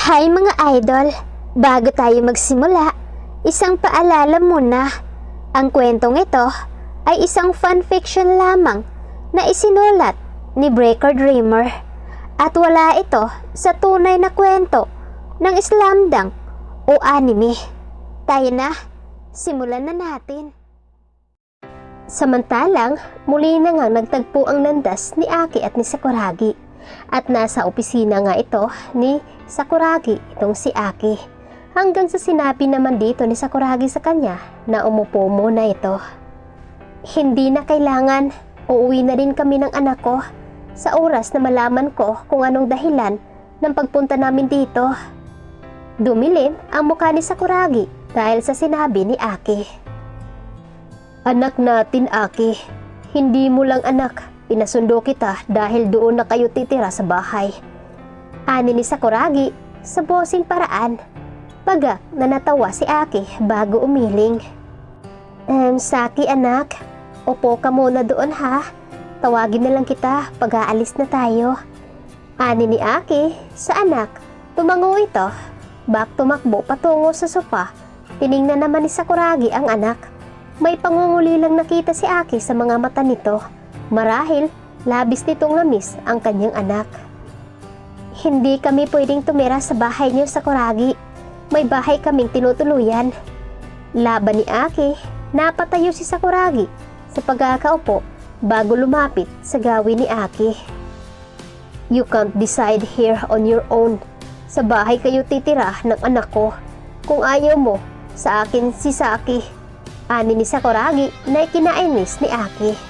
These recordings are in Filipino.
Hi mga idol! Bago tayo magsimula, isang paalala muna. Ang kwentong ito ay isang fanfiction lamang na isinulat ni Breaker Dreamer at wala ito sa tunay na kwento ng slamdunk o anime. Tayo na, simulan na natin. Samantalang, muli na nga nagtagpo ang landas ni Aki at ni Sakuragi. At nasa opisina nga ito ni Sakuragi itong si Aki. Hanggang sa sinabi naman dito ni Sakuragi sa kanya na umupo muna ito. Hindi na kailangan, uuwi na rin kami ng anak ko sa oras na malaman ko kung anong dahilan ng pagpunta namin dito. Dumilim ang mukha ni Sakuragi dahil sa sinabi ni Aki. Anak natin, Aki, hindi mo lang anak. Pinasundo kita dahil doon na kayo titira sa bahay. Ani ni Sakuragi sa bosing paraan. Pagak na natawa si Aki bago umiling. Saki anak, upo ka muna doon ha. Tawagin na lang kita pag aalis na tayo. Ani ni Aki sa anak. Tumango ito. Bak tumakbo patungo sa sofa. Tiningnan naman ni Sakuragi ang anak. May pangunguli lang nakita si Aki sa mga mata nito. Marahil, labis nitong namis ang kanyang anak. Hindi kami pwedeng tumira sa bahay niyo, Sakuragi. May bahay kaming tinutuluyan. Laban ni Aki, napatayo si Sakuragi sa pagkakaupo bago lumapit sa gawin ni Aki. You can't decide here on your own. Sa bahay kayo titira ng anak ko. Kung ayaw mo, sa akin si Saki. Ani ni Sakuragi na ikinainis ni Aki.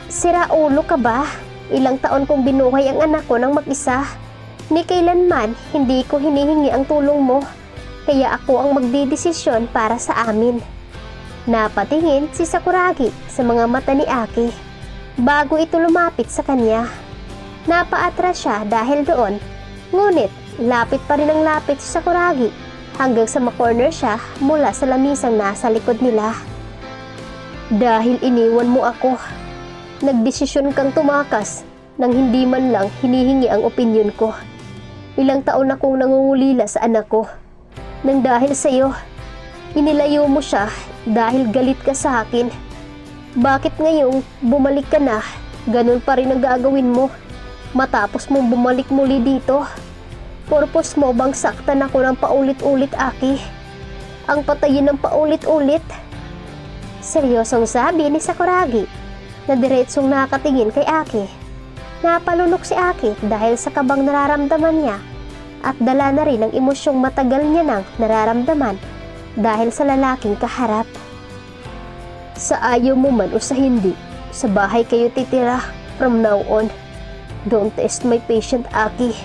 Sira ulo ka ba? Ilang taon kong binuhay ang anak ko ng mag-isa. Ni kailanman hindi ko hinihingi ang tulong mo. Kaya ako ang magdidesisyon para sa amin. Napatingin si Sakuragi sa mga mata ni Aki bago ito lumapit sa kanya. Napaatras siya dahil doon. Ngunit lapit pa rin ang lapit si Sakuragi hanggang sa makorner siya mula sa lamisang nasa likod nila. Dahil iniwan mo ako, nagdesisyon kang tumakas nang hindi man lang hinihingi ang opinyon ko. Ilang taon akong nangungulila sa anak ko. Nang dahil sa iyo, inilayo mo siya dahil galit ka sa akin. Bakit ngayong bumalik ka na, ganun pa rin ang gagawin mo matapos mong bumalik muli dito? Purpose mo bang saktan ako ng paulit-ulit, Aki? Ang patayin ng paulit-ulit? Seryosong sabi ni Sakuragi na diretsong nakatingin kay Aki. Napalunok si Aki dahil sa kabang nararamdaman niya at dala na rin ang emosyong matagal niya nang nararamdaman dahil sa lalaking kaharap. Sa ayaw mo man o sa hindi, sa bahay kayo titira from now on. Don't test my patient, Aki,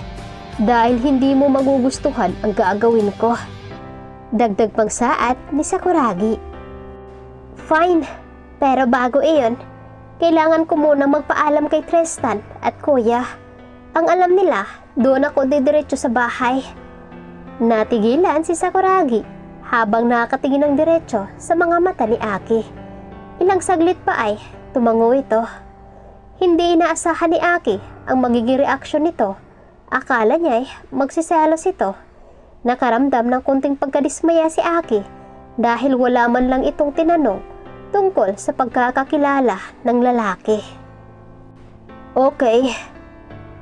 dahil hindi mo magugustuhan ang gagawin ko. Dagdag pang saad ni Sakuragi. Fine, pero bago iyon, kailangan ko muna magpaalam kay Tristan at Kuya. Ang alam nila, doon ako didiretso sa bahay. Natigilan si Sakuragi habang nakatingin ng diretso sa mga mata ni Aki. Ilang saglit pa ay tumango ito. Hindi inaasahan ni Aki ang magiging reaksyon nito. Akala niya ay magsiselos ito. Nakaramdam ng kunting pagkadismaya si Aki dahil wala man lang itong tinanong tungkol sa pagkakakilala ng lalaki. Okay,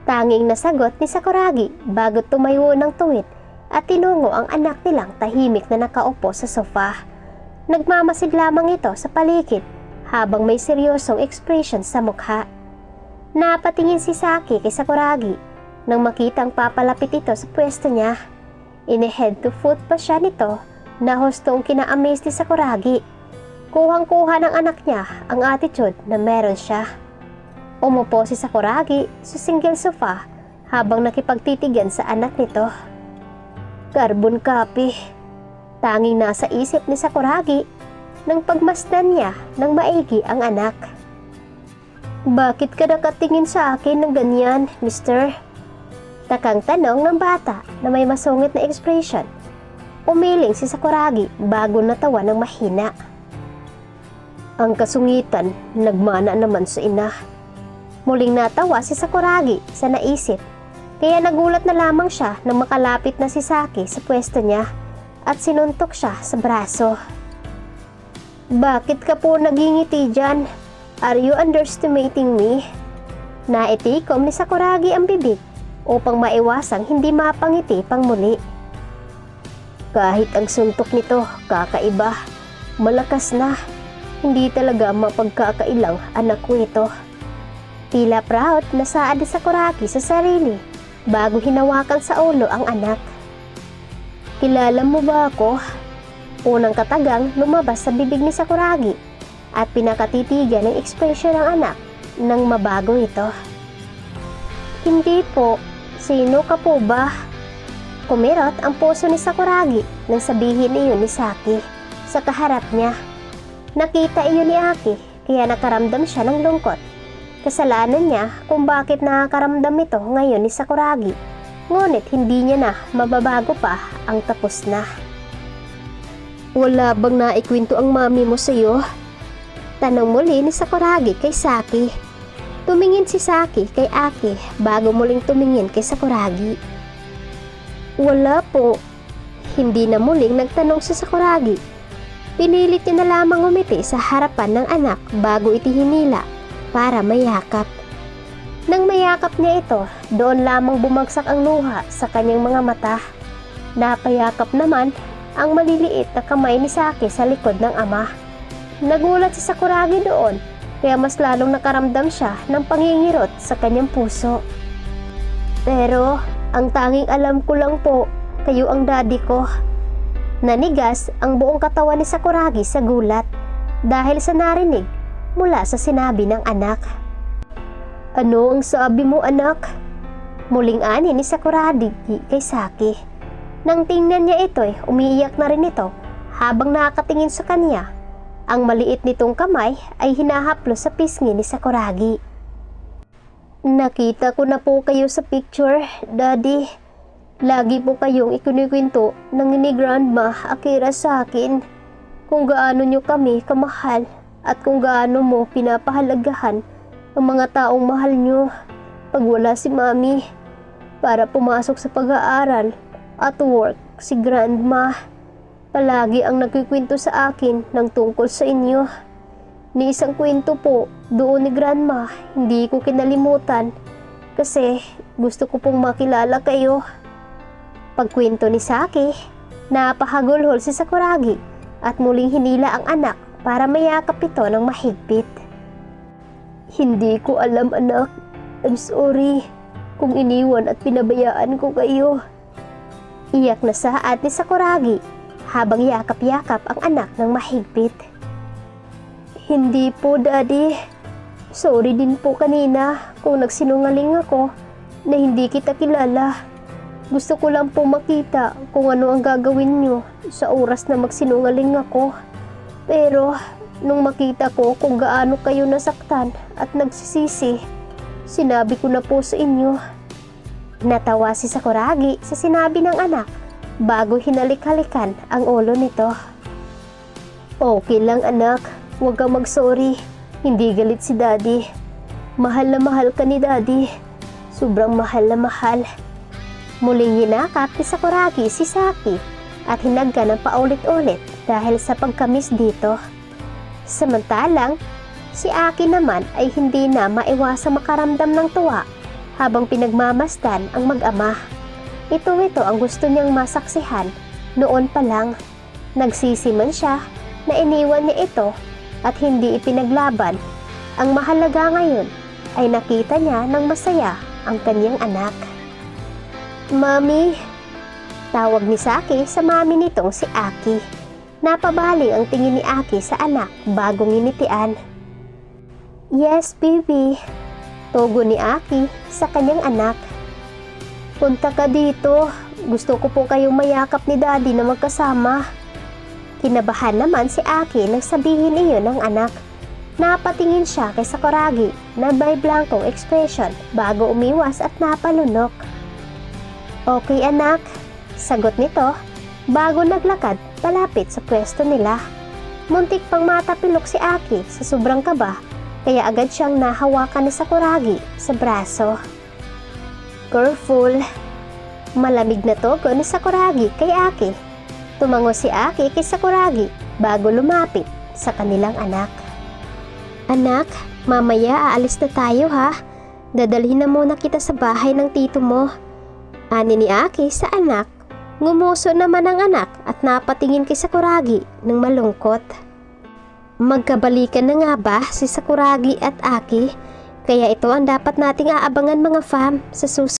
tanging nasagot ni Sakuragi bago tumayo ng tuwid at tinungo ang anak nilang tahimik na nakaupo sa sofa. Nagmamasid lamang ito sa paligid habang may seryosong expression sa mukha. Napatingin si Saki kay Sakuragi nang makitang papalapit ito sa pwesto niya. Ine-head to foot pa siya nito na hustong kina-amaze ni Sakuragi. Kuhang-kuha ng anak niya ang attitude na meron siya. Umupo si Sakuragi sa single sofa habang nakipagtitigan sa anak nito. Carbon copy. Tanging nasa isip ni Sakuragi nang pagmasdan niya ng maigi ang anak. Bakit ka nakatingin sa akin ng ganyan, mister? Takang tanong ng bata na may masungit na expression. Umiling si Sakuragi bago natawa ng mahina. Ang kasungitan, nagmana naman sa ina. Muling natawa si Sakuragi sa naisip Kaya nagulat na lamang siya nang makalapit na si Saki sa pwesto niya at sinuntok siya sa braso. Bakit ka po nagingiti dyan? Are you underestimating me? Naitikom ni Sakuragi ang bibig upang maiwasang hindi mapangiti pang muli. Kahit ang suntok nito kakaiba, malakas na. Hindi talaga mapagkakailang anak ko ito. Tila proud na saad ni Sakuragi sa sarili bago hinawakan sa ulo ang anak. Kilala mo ba ako? Unang katagang lumabas sa bibig ni Sakuragi at pinakatitigan ng ekspresyon ng anak nang mabago ito. Hindi po. Sino ka po ba? Kumirot ang puso ni Sakuragi nang sabihin iyon ni Saki sa kaharap niya. Nakita iyon ni Aki kaya nakaramdam siya ng lungkot. Kasalanan niya kung bakit nakakaramdam ito ngayon ni Sakuragi. Ngunit hindi niya na mababago pa ang tapos na. Wala bang naikwento ang mami mo sa'yo? Tanong muli ni Sakuragi kay Saki. Tumingin si Saki kay Aki bago muling tumingin kay Sakuragi. Wala po. Hindi na muling nagtanong si Sakuragi. Pinilit niya na lamang umiti sa harapan ng anak bago itihinila para mayakap. Nang mayakap niya ito, doon lamang bumagsak ang luha sa kanyang mga mata. Napayakap naman ang maliliit na kamay ni Saki sa likod ng ama. Nagulat si Sakuragi doon, kaya mas lalong nakaramdam siya ng pangingirot sa kanyang puso. Pero ang tanging alam ko lang po, kayo ang daddy ko. Nanigas ang buong katawan ni Sakuragi sa gulat dahil sa narinig mula sa sinabi ng anak. Ano ang sabi mo, anak? Muling ani ni Sakuragi kay Saki. Nang tingnan niya ito'y umiiyak na rin ito habang nakakatingin sa kanya. Ang maliit nitong kamay ay hinahaplos sa pisngi ni Sakuragi. Nakita ko na po kayo sa picture, Daddy. Lagi po kayong ikinikwento ng ni Grandma Akira sa akin kung gaano nyo kami kamahal at kung gaano mo pinapahalagahan ang mga taong mahal nyo pag wala si Mami para pumasok sa pag-aaral at work si Grandma. Palagi ang nagkikwento sa akin ng tungkol sa inyo. Ni isang kwento po doon ni Grandma hindi ko kinalimutan kasi gusto ko pong makilala kayo. Pagkwento ni Saki, napahagulhol si Sakuragi at muling hinila ang anak para mayakap ito ng mahigpit. Hindi ko alam, anak. I'm sorry kung iniwan at pinabayaan ko kayo. Iyak na saad ni Sakuragi habang yakap-yakap ang anak ng mahigpit. Hindi po, Daddy. Sorry din po kanina kung nagsinungaling ako na hindi kita kilala. Gusto ko lang po makita kung ano ang gagawin nyo sa oras na magsinungaling ako. Pero nung makita ko kung gaano kayo nasaktan at nagsisisi, sinabi ko na po sa inyo. Natawa si Sakuragi sa sinabi ng anak bago hinalik-halikan ang ulo nito. Okay lang, anak, huwag kang mag-sorry. Hindi galit si Daddy. Mahal na mahal ka ni Daddy. Sobrang mahal na mahal. Muling hinakap ni Sakuragi si Saki at hinagka ng paulit-ulit dahil sa pagkamis dito. Samantalang, si Aki naman ay hindi na maiwasang makaramdam ng tuwa habang pinagmamasdan ang mag-ama. Ito ang gusto niyang masaksihan noon pa lang. Nagsisiman siya na iniwan niya ito at hindi ipinaglaban. Ang mahalaga ngayon ay nakita niya ng masaya ang kanyang anak. Mami, tawag ni Saki sa mami nitong si Aki. Napabaling ang tingin ni Aki sa anak bago nginitian. Yes, baby. Tugo ni Aki sa kanyang anak. Punta ka dito. Gusto ko po kayong mayakap ni Daddy na magkasama. Kinabahan naman si Aki nang sabihin iyon ng anak. Napatingin siya kay Sakuragi na may blankong ekspresyon bago umiwas at napalunok. Okay, anak, sagot nito bago naglakad palapit sa pwesto nila. Muntik pang matapilok si Aki sa sobrang kaba kaya agad siyang nahawakan ni Sakuragi sa braso. Careful. Malamig na togo ni Sakuragi kay Aki. Tumango si Aki kay Sakuragi bago lumapit sa kanilang anak. Anak, mamaya aalis na tayo ha. Dadalhin na muna kita sa bahay ng tito mo. Ani ni Aki sa anak. Ngumuso naman ang anak at napatingin kay Sakuragi ng malungkot. Magkabalikan na nga ba si Sakuragi at Aki? Kaya ito ang dapat nating aabangan mga fam sa susunod.